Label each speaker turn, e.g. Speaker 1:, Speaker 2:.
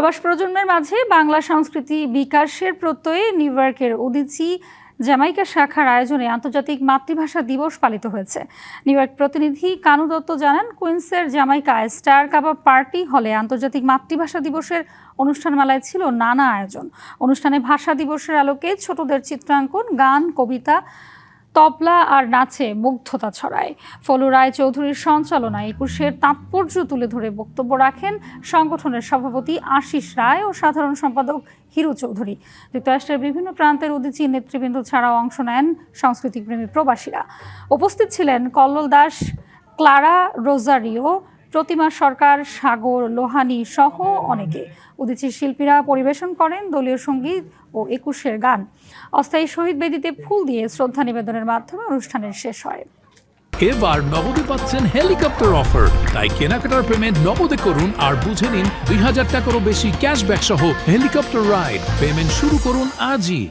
Speaker 1: প্রবাস প্রজন্মের মাঝে বাংলা সংস্কৃতি বিকাশের প্রত্যয়ে নিউ ইয়র্কের উদীচী জ্যামাইকা শাখার আয়োজনে আন্তর্জাতিক মাতৃভাষা দিবস পালিত হয়েছে। নিউ ইয়র্ক প্রতিনিধি কানু দত্ত জানান, কুইন্সের জ্যামাইকায় স্টার কাবাব পার্টি হলে আন্তর্জাতিক মাতৃভাষা দিবসের অনুষ্ঠানমালায় ছিল নানা আয়োজন। অনুষ্ঠানে ভাষা দিবসের আলোকে ছোটদের চিত্রাঙ্কন, গান, কবিতা, তবলা আর নাচে মুগ্ধতা ছড়ায়। ফলু রায় চৌধুরীর সঞ্চালনায় একুশের তাৎপর্য তুলে ধরে বক্তব্য রাখেন সংগঠনের সভাপতি আশিস রায় ও সাধারণ সম্পাদক হিরু চৌধুরী। যুক্তরাষ্ট্রের বিভিন্ন প্রান্তের উদীচী নেতৃবৃন্দ ছাড়াও অংশ নেন সংস্কৃতিপ্রেমী প্রবাসীরা। উপস্থিত ছিলেন কল্লোল দাস, ক্লারা রোজারিও, প্রতিমা সরকার, সাগর লোহানী সহ অনেকে। উদীচী শিল্পীরা পরিবেশন করেন দলীয় সঙ্গীত ও একুশের গান। অস্থায়ী শহীদ বেদিতে ফুল দিয়ে শ্রদ্ধা নিবেদনের মাধ্যমে অনুষ্ঠানের শেষ হয়।
Speaker 2: এবার নগদে পাচ্ছেন হেলিকপ্টার অফার, তাই কেনাকাটার পেমেন্ট নগদে করুন আর বুঝে নিন ২০০০ টাকারও বেশি ক্যাশব্যাক সহ হেলিকপ্টার রাইড। পেমেন্ট শুরু করুন আজই।